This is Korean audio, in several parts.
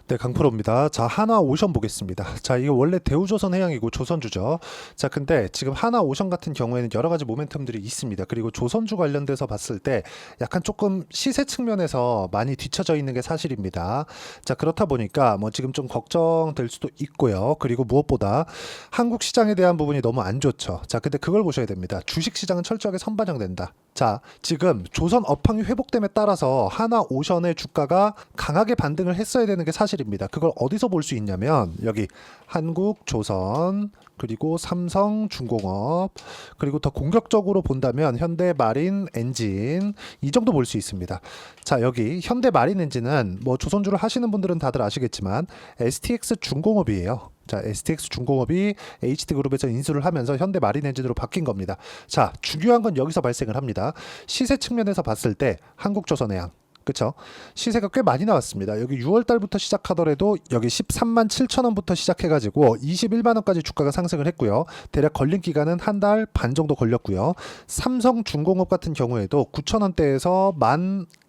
네, 강프로입니다. 자, 하나오션 보겠습니다. 자, 이게 원래 대우조선해양이고 조선주죠. 자, 근데 지금 하나오션 같은 경우에는 여러 가지 모멘텀들이 있습니다. 그리고 조선주 관련돼서 봤을 때 약간 조금 시세 측면에서 많이 뒤처져 있는 게 사실입니다. 자, 그렇다 보니까 뭐 지금 좀 걱정될 수도 있고요. 그리고 무엇보다 한국 시장에 대한 부분이 너무 안 좋죠. 자, 근데 그걸 보셔야 됩니다. 주식 시장은 철저하게 선반영된다. 자, 지금 조선 업황이 회복됨에 따라서 하나오션의 주가가 강하게 반등을 했어야 되는 게 사실입니다. 그걸 어디서 볼 수 있냐면 여기 한국조선 그리고 삼성중공업 그리고 더 공격적으로 본다면 현대마린 엔진 이 정도 볼 수 있습니다. 자, 여기 현대마린 엔진은 뭐 조선주를 하시는 분들은 다들 아시겠지만 STX 중공업이에요. 자, STX 중공업이 HT그룹에서 인수를 하면서 현대마린 엔진으로 바뀐 겁니다. 자, 중요한 건 여기서 발생을 합니다. 시세 측면에서 봤을 때 한국조선해양 그쵸? 시세가 꽤 많이 나왔습니다. 여기 6월 달부터 시작하더라도 여기 13만 7천 원부터 시작해가지고 21만 원까지 주가가 상승을 했고요. 대략 걸린 기간은 한 달 반 정도 걸렸고요. 삼성중공업 같은 경우에도 9천 원대에서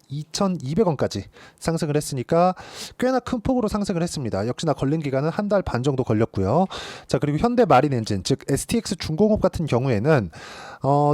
12,200원까지 상승을 했으니까 꽤나 큰 폭으로 상승을 했습니다. 역시나 걸린 기간은 한 달 반 정도 걸렸고요. 자, 그리고 현대마린 엔진 즉 STX 중공업 같은 경우에는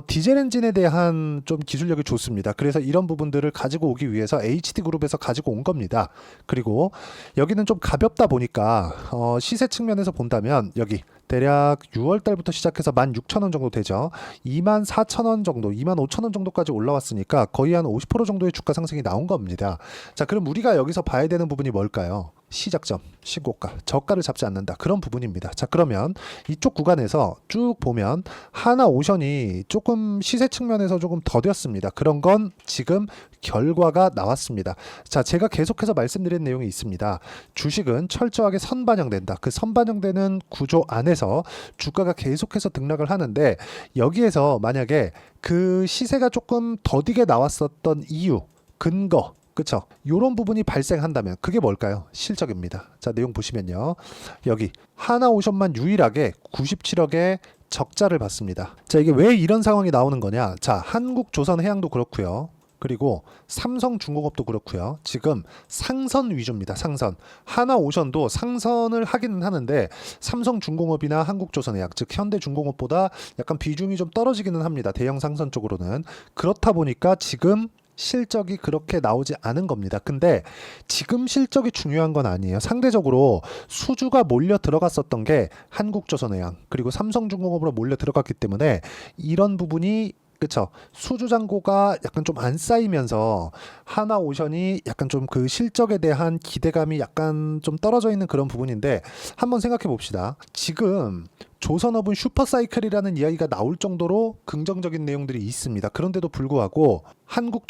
디젤 엔진에 대한 좀 기술력이 좋습니다. 그래서 이런 부분들을 가지고 오기 위해서 HD그룹에서 가지고 온 겁니다. 그리고 여기는 좀 가볍다 보니까 시세 측면에서 본다면 여기 대략 6월 달부터 시작해서 16,000원 정도 되죠. 24,000원 정도, 25,000원 정도까지 올라왔으니까 거의 한 50% 정도의 주가 상승이 나온 겁니다. 자, 그럼 우리가 여기서 봐야 되는 부분이 뭘까요? 시작점, 신고가, 저가를 잡지 않는다. 그런 부분입니다. 자, 그러면 이쪽 구간에서 쭉 보면 하나오션이 조금 시세 측면에서 조금 더뎠습니다. 그런 건 지금 결과가 나왔습니다. 자, 제가 계속해서 말씀드린 내용이 있습니다. 주식은 철저하게 선반영된다. 그 선반영되는 구조 안에서 주가가 계속해서 등락을 하는데 여기에서 만약에 그 시세가 조금 더디게 나왔었던 이유, 근거 그쵸? 요런 부분이 발생한다면 그게 뭘까요? 실적입니다. 자, 내용 보시면요. 여기 하나오션만 유일하게 97억의 적자를 봤습니다. 자, 이게 왜 이런 상황이 나오는 거냐? 자, 한국조선해양도 그렇고요. 그리고 삼성중공업도 그렇고요. 지금 상선 위주입니다. 상선. 하나오션도 상선을 하기는 하는데 삼성중공업이나 한국조선해양, 즉 현대중공업보다 약간 비중이 좀 떨어지기는 합니다. 대형 상선 쪽으로는. 그렇다 보니까 지금 실적이 그렇게 나오지 않은 겁니다. 근데 지금 실적이 중요한 건 아니에요. 상대적으로 수주가 몰려 들어갔었던 게 한국조선해양 그리고 삼성중공업으로 몰려 들어갔기 때문에 이런 부분이 그쵸. 수주 잔고가 약간 좀 안 쌓이면서 하나오션이 약간 좀 그 실적에 대한 기대감이 약간 좀 떨어져 있는 그런 부분인데 한번 생각해 봅시다. 지금 조선업은 슈퍼사이클이라는 이야기가 나올 정도로 긍정적인 내용들이 있습니다. 그런데도 불구하고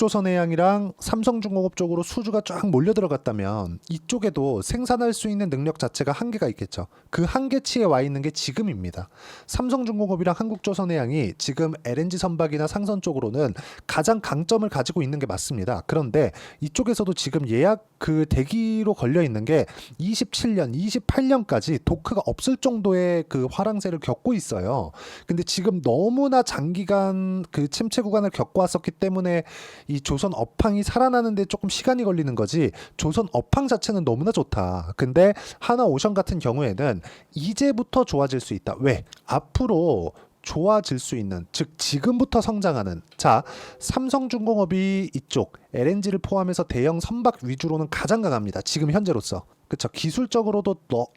한국조선해양이랑 삼성중공업 쪽으로 수주가 쫙 몰려 들어갔다면 이쪽에도 생산할 수 있는 능력 자체가 한계가 있겠죠. 그 한계치에 와 있는 게 지금입니다. 삼성중공업이랑 한국조선해양이 지금 LNG 선박이나 상선 쪽으로는 가장 강점을 가지고 있는 게 맞습니다. 그런데 이쪽에서도 지금 예약 그 대기로 걸려 있는 게 27년, 28년까지 도크가 없을 정도의 그 화랑세를 겪고 있어요. 근데 지금 너무나 장기간 그 침체 구간을 겪고 왔었기 때문에 이 조선 업황이 살아나는데 조금 시간이 걸리는 거지 조선 업황 자체는 너무나 좋다. 근데 하나오션 같은 경우에는 이제부터 좋아질 수 있다. 왜? 앞으로 좋아질 수 있는 즉 지금부터 성장하는 자 삼성중공업이 이쪽 LNG를 포함해서 대형 선박 위주로는 가장 강합니다. 지금 현재로서 그쵸 기술적으로도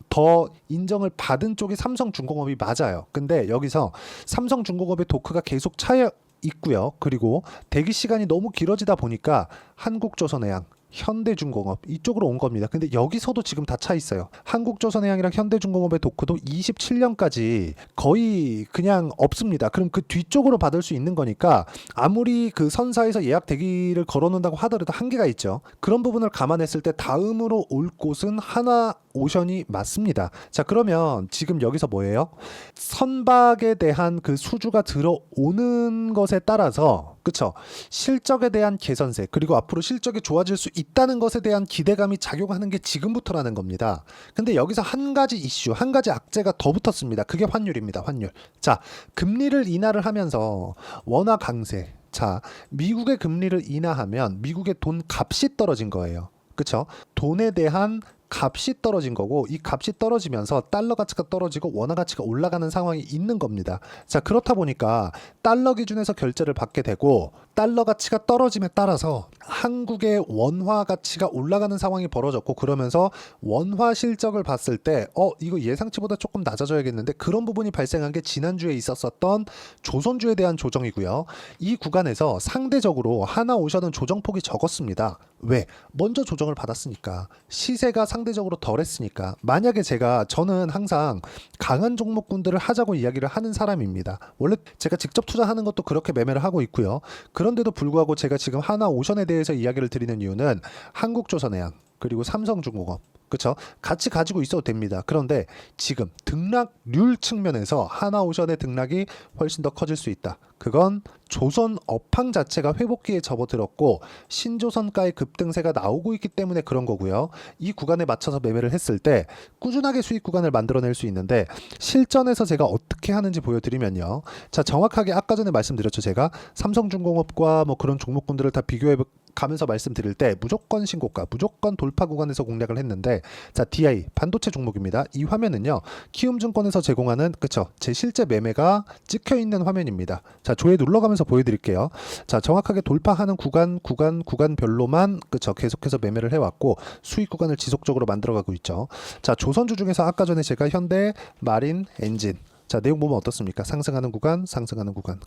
더 인정을 받은 쪽이 삼성중공업이 맞아요. 근데 여기서 삼성중공업의 도크가 계속 차여 있고요. 그리고 대기 시간이 너무 길어지다 보니까 한국조선해양 현대중공업 이쪽으로 온 겁니다. 근데 여기서도 지금 다 차 있어요. 한국조선해양이랑 현대중공업의 도크도 27년까지 거의 그냥 없습니다. 그럼 그 뒤쪽으로 받을 수 있는 거니까 아무리 그 선사에서 예약 대기를 걸어놓는다고 하더라도 한계가 있죠. 그런 부분을 감안했을 때 다음으로 올 곳은 하나오션이 맞습니다. 자, 그러면 지금 여기서 뭐예요? 선박에 대한 그 수주가 들어오는 것에 따라서 그쵸? 실적에 대한 개선세 그리고 앞으로 실적이 좋아질 수 있다는 것에 대한 기대감이 작용하는 게 지금부터라는 겁니다. 근데 여기서 한 가지 이슈, 한 가지 악재가 더 붙었습니다. 그게 환율입니다. 환율. 자, 금리를 인하를 하면서 원화 강세. 자, 미국의 금리를 인하하면 미국의 돈 값이 떨어진 거예요. 그쵸? 돈에 대한 값이 떨어진 거고, 이 값이 떨어지면서 달러 가치가 떨어지고 원화 가치가 올라가는 상황이 있는 겁니다. 자, 그렇다 보니까 달러 기준에서 결제를 받게 되고 달러 가치가 떨어짐에 따라서 한국의 원화 가치가 올라가는 상황이 벌어졌고, 그러면서 원화 실적을 봤을 때 이거 예상치보다 조금 낮아져야겠는데, 그런 부분이 발생한 게 지난주에 있었었던 조선주에 대한 조정이고요. 이 구간에서 상대적으로 하나오션은 조정폭이 적었습니다. 왜? 먼저 조정을 받았으니까, 시세가 상대적으로 덜했으니까. 만약에 저는 항상 강한 종목군들을 하자고 이야기를 하는 사람입니다. 원래 제가 직접 투자하는 것도 그렇게 매매를 하고 있고요. 그런데도 불구하고 제가 지금 하나오션에 대해서 이야기를 드리는 이유는 한국조선해양 그리고 삼성중공업, 그쵸? 같이 가지고 있어도 됩니다. 그런데 지금 등락률 측면에서 하나오션의 등락이 훨씬 더 커질 수 있다. 그건 조선 업황 자체가 회복기에 접어들었고 신조선가의 급등세가 나오고 있기 때문에 그런 거고요. 이 구간에 맞춰서 매매를 했을 때 꾸준하게 수익 구간을 만들어낼 수 있는데, 실전에서 제가 어떻게 하는지 보여드리면요. 자, 정확하게 아까 전에 말씀드렸죠. 제가 삼성중공업과 뭐 그런 종목군들을 다 비교해 가면서 말씀드릴 때 무조건 신고가, 무조건 돌파 구간에서 공략을 했는데, 자, DI 반도체 종목입니다. 이 화면은요, 키움증권에서 제공하는, 그쵸, 제 실제 매매가 찍혀 있는 화면입니다. 자, 조회 눌러가면서 보여드릴게요. 자, 정확하게 돌파하는 구간별로만, 그쵸, 계속해서 매매를 해왔고 수익 구간을 지속적으로 만들어가고 있죠. 자, 조선주 중에서 아까 전에 제가 현대, 마린, 엔진, 자, 내용 보면 어떻습니까? 상승하는 구간,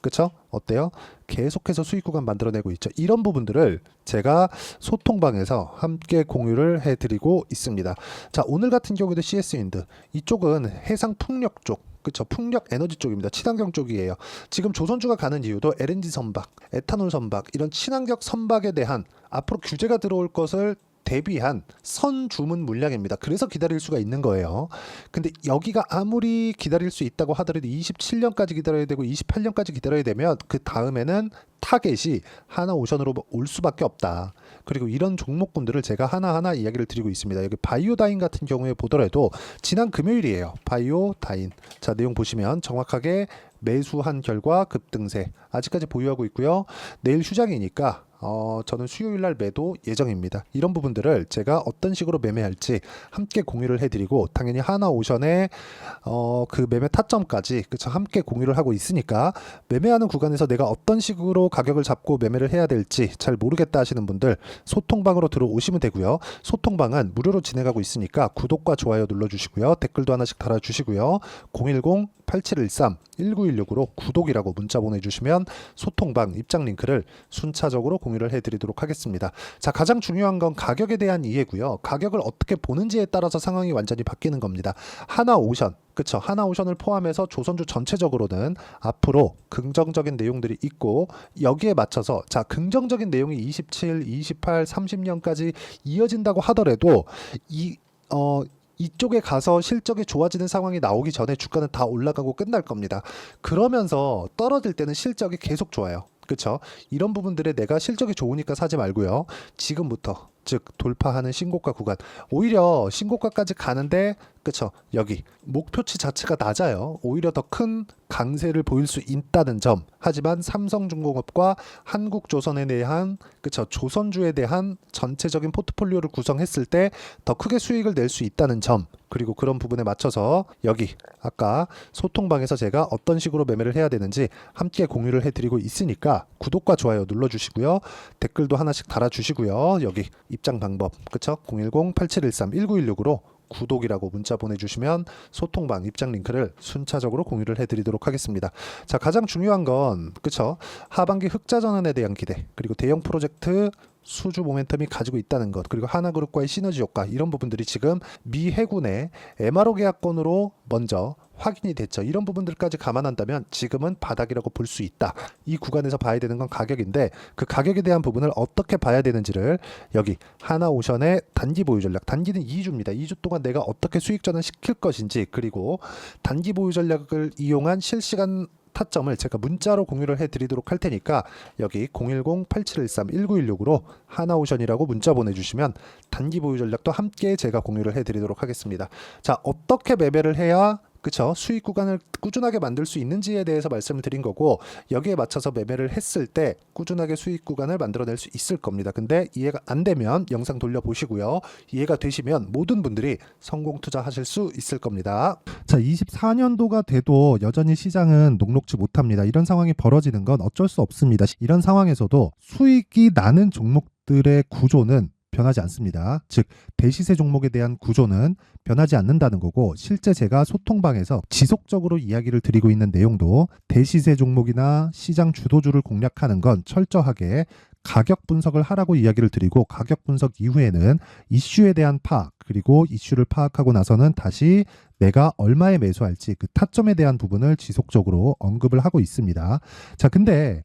그쵸? 어때요? 계속해서 수익 구간 만들어내고 있죠. 이런 부분들을 제가 소통방에서 함께 공유를 해드리고 있습니다. 자, 오늘 같은 경우에도 CS윈드, 이쪽은 해상 풍력 쪽, 그쵸, 풍력 에너지 쪽입니다. 친환경 쪽이에요. 지금 조선주가 가는 이유도 LNG 선박, 에탄올 선박, 이런 친환경 선박에 대한 앞으로 규제가 들어올 것을 대비한 선주문 물량입니다. 그래서 기다릴 수가 있는 거예요. 근데 여기가 아무리 기다릴 수 있다고 하더라도 27년까지 기다려야 되고 28년까지 기다려야 되면 그 다음에는 타겟이 하나오션으로 올 수밖에 없다. 그리고 이런 종목군들을 제가 하나하나 이야기를 드리고 있습니다. 여기 바이오다인 같은 경우에 보더라도 지난 금요일이에요. 바이오다인. 자, 내용 보시면 정확하게 매수한 결과 급등세 아직까지 보유하고 있고요. 내일 휴장이니까 저는 수요일 날 매도 예정입니다. 이런 부분들을 제가 어떤 식으로 매매할지 함께 공유를 해드리고, 당연히 하나오션의 그 매매 타점까지, 그쵸, 함께 공유를 하고 있으니까, 매매하는 구간에서 내가 어떤 식으로 가격을 잡고 매매를 해야 될지 잘 모르겠다 하시는 분들 소통방으로 들어오시면 되고요. 소통방은 무료로 진행하고 있으니까 구독과 좋아요 눌러주시고요. 댓글도 하나씩 달아주시고요. 010-8713-1916으로 구독이라고 문자 보내주시면 소통방 입장 링크를 순차적으로 공유를 해드리도록 하겠습니다. 자, 가장 중요한 건 가격에 대한 이해고요. 가격을 어떻게 보는지에 따라서 상황이 완전히 바뀌는 겁니다. 하나오션, 그쵸, 하나오션을 포함해서 조선주 전체적으로는 앞으로 긍정적인 내용들이 있고, 여기에 맞춰서, 자, 긍정적인 내용이 27, 28, 30년까지 이어진다고 하더라도 이쪽에 가서 실적이 좋아지는 상황이 나오기 전에 주가는 다 올라가고 끝날 겁니다. 그러면서 떨어질 때는 실적이 계속 좋아요. 그쵸? 이런 부분들에 내가 실적이 좋으니까 사지 말고요. 지금부터, 즉 돌파하는 신고가 구간, 오히려 신고가까지 가는데, 그쵸, 여기 목표치 자체가 낮아요. 오히려 더 큰 강세를 보일 수 있다는 점. 하지만 삼성중공업과 한국조선에 대한, 그쵸, 조선주에 대한 전체적인 포트폴리오를 구성했을 때 더 크게 수익을 낼 수 있다는 점. 그리고 그런 부분에 맞춰서 여기 아까 소통방에서 제가 어떤 식으로 매매를 해야 되는지 함께 공유를 해드리고 있으니까 구독과 좋아요 눌러주시고요. 댓글도 하나씩 달아주시고요. 여기 입장 방법, 그쵸? 010-8713-1916으로 구독이라고 문자 보내주시면 소통방 입장 링크를 순차적으로 공유를 해드리도록 하겠습니다. 자, 가장 중요한 건, 그쵸, 하반기 흑자 전환에 대한 기대, 그리고 대형 프로젝트 수주 모멘텀이 가지고 있다는 것, 그리고 하나그룹과의 시너지 효과, 이런 부분들이 지금 미 해군의 MRO 계약건으로 먼저 확인이 됐죠. 이런 부분들까지 감안한다면 지금은 바닥이라고 볼 수 있다. 이 구간에서 봐야 되는 건 가격인데, 그 가격에 대한 부분을 어떻게 봐야 되는지를 여기 하나오션의 단기 보유 전략, 단기는 2주입니다. 2주 동안 내가 어떻게 수익 전환 시킬 것인지, 그리고 단기 보유 전략을 이용한 실시간 타점을 제가 문자로 공유를 해드리도록 할 테니까 여기 010-8713-1916으로 하나오션이라고 문자 보내주시면 단기 보유 전략도 함께 제가 공유를 해드리도록 하겠습니다. 자, 어떻게 매매를 해야 그쵸? 수익 구간을 꾸준하게 만들 수 있는지에 대해서 말씀을 드린 거고, 여기에 맞춰서 매매를 했을 때 꾸준하게 수익 구간을 만들어낼 수 있을 겁니다. 근데 이해가 안 되면 영상 돌려보시고요. 이해가 되시면 모든 분들이 성공 투자하실 수 있을 겁니다. 자, 24년도가 돼도 여전히 시장은 녹록지 못합니다. 이런 상황이 벌어지는 건 어쩔 수 없습니다. 이런 상황에서도 수익이 나는 종목들의 구조는 변하지 않습니다. 즉, 대시세 종목에 대한 구조는 변하지 않는다는 거고, 실제 제가 소통방에서 지속적으로 이야기를 드리고 있는 내용도 대시세 종목이나 시장 주도주를 공략하는 건 철저하게 가격 분석을 하라고 이야기를 드리고, 가격 분석 이후에는 이슈에 대한 파악, 그리고 이슈를 파악하고 나서는 다시 내가 얼마에 매수할지 그 타점에 대한 부분을 지속적으로 언급을 하고 있습니다. 자, 근데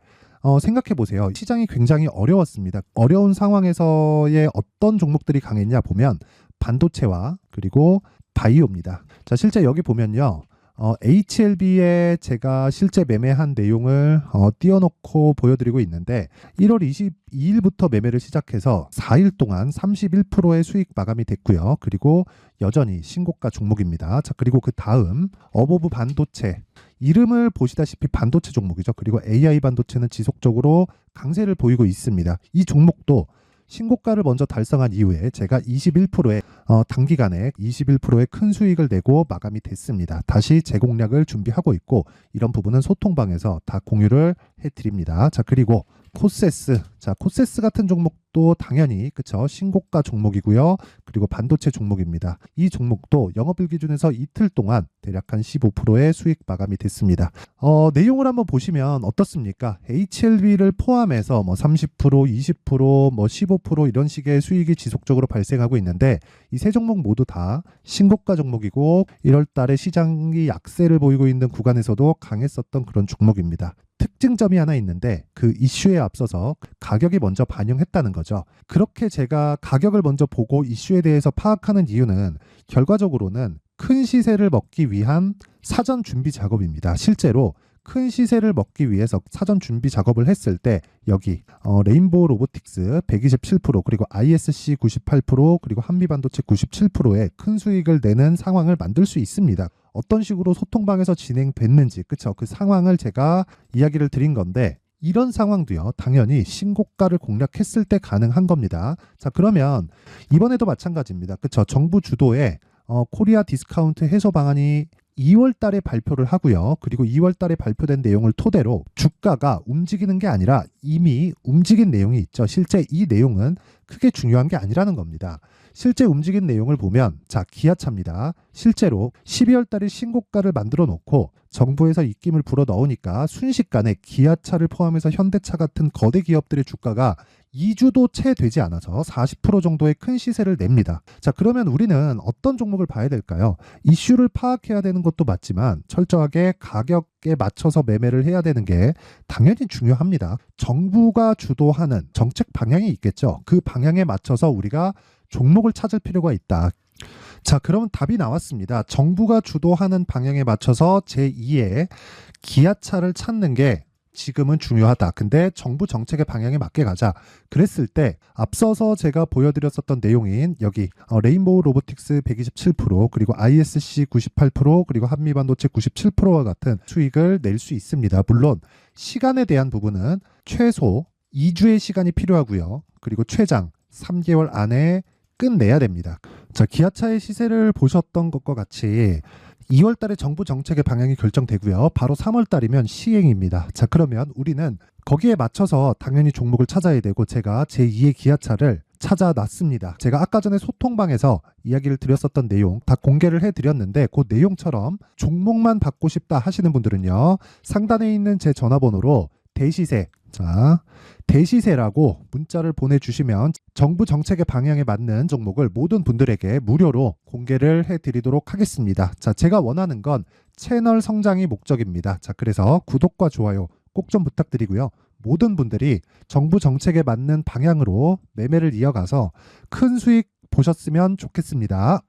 생각해 보세요. 시장이 굉장히 어려웠습니다. 어려운 상황에서의 어떤 종목들이 강했냐 보면 반도체와 그리고 바이오입니다. 자, 실제 여기 보면요. HLB에 제가 실제 매매한 내용을 띄워놓고 보여드리고 있는데, 1월 22일부터 매매를 시작해서 4일 동안 31%의 수익 마감이 됐고요. 그리고 여전히 신고가 종목입니다. 자, 그리고 그 다음 어보브 반도체, 이름을 보시다시피 반도체 종목이죠. 그리고 AI 반도체는 지속적으로 강세를 보이고 있습니다. 이 종목도 신고가를 먼저 달성한 이후에 제가 21%의 단기간에 21%의 큰 수익을 내고 마감이 됐습니다. 다시 재공략을 준비하고 있고, 이런 부분은 소통방에서 다 공유를 해드립니다. 자, 그리고 코세스. 자, 코세스 같은 종목도 당연히 그쵸, 신고가 종목이고요. 그리고 반도체 종목입니다. 이 종목도 영업일 기준에서 이틀 동안 대략 한 15%의 수익 마감이 됐습니다. 내용을 한번 보시면 어떻습니까? HLB를 포함해서 뭐 30%, 20%, 뭐 15% 이런 식의 수익이 지속적으로 발생하고 있는데, 이 세 종목 모두 다 신고가 종목이고 1월 달에 시장이 약세를 보이고 있는 구간에서도 강했었던 그런 종목입니다. 특징점이 하나 있는데, 그 이슈에 앞서서 가격이 먼저 반영했다는 거죠. 그렇게 제가 가격을 먼저 보고 이슈에 대해서 파악하는 이유는 결과적으로는 큰 시세를 먹기 위한 사전 준비 작업입니다. 실제로 큰 시세를 먹기 위해서 사전 준비 작업을 했을 때 여기 레인보우 로보틱스 127%, 그리고 ISC 98%, 그리고 한미반도체 97%의 큰 수익을 내는 상황을 만들 수 있습니다. 어떤 식으로 소통방에서 진행됐는지, 그쵸? 그 상황을 제가 이야기를 드린 건데, 이런 상황도요, 당연히 신고가를 공략했을 때 가능한 겁니다. 자, 그러면 이번에도 마찬가지입니다. 그쵸? 정부 주도의 코리아 디스카운트 해소 방안이 2월 달에 발표를 하고요. 그리고 2월 달에 발표된 내용을 토대로 주가가 움직이는 게 아니라 이미 움직인 내용이 있죠. 실제 이 내용은 크게 중요한 게 아니라는 겁니다. 실제 움직인 내용을 보면, 자, 기아차입니다. 실제로 12월 달에 신고가를 만들어 놓고 정부에서 입김을 불어 넣으니까 순식간에 기아차를 포함해서 현대차 같은 거대 기업들의 주가가 2주도 채 되지 않아서 40% 정도의 큰 시세를 냅니다. 자, 그러면 우리는 어떤 종목을 봐야 될까요? 이슈를 파악해야 되는 것도 맞지만 철저하게 가격에 맞춰서 매매를 해야 되는 게 당연히 중요합니다. 정부가 주도하는 정책 방향이 있겠죠. 그 방향에 맞춰서 우리가 종목을 찾을 필요가 있다. 자, 그럼 답이 나왔습니다. 정부가 주도하는 방향에 맞춰서 제2의 기아차를 찾는 게 지금은 중요하다. 근데 정부 정책의 방향에 맞게 가자. 그랬을 때 앞서서 제가 보여드렸었던 내용인 여기 레인보우 로보틱스 127%, 그리고 ISC 98%, 그리고 한미반도체 97%와 같은 수익을 낼 수 있습니다. 물론 시간에 대한 부분은 최소 2주의 시간이 필요하고요. 그리고 최장 3개월 안에 끝내야 됩니다. 자, 기아차의 시세를 보셨던 것과 같이 2월 달에 정부 정책의 방향이 결정되고요. 바로 3월 달이면 시행입니다. 자, 그러면 우리는 거기에 맞춰서 당연히 종목을 찾아야 되고, 제가 제2의 기아차를 찾아놨습니다. 제가 아까 전에 소통방에서 이야기를 드렸었던 내용 다 공개를 해드렸는데, 그 내용처럼 종목만 받고 싶다 하시는 분들은요, 상단에 있는 제 전화번호로 대시세, 자, 대시세라고 문자를 보내주시면 정부 정책의 방향에 맞는 종목을 모든 분들에게 무료로 공개를 해드리도록 하겠습니다. 자, 제가 원하는 건 채널 성장이 목적입니다. 자, 그래서 구독과 좋아요 꼭 좀 부탁드리고요. 모든 분들이 정부 정책에 맞는 방향으로 매매를 이어가서 큰 수익 보셨으면 좋겠습니다.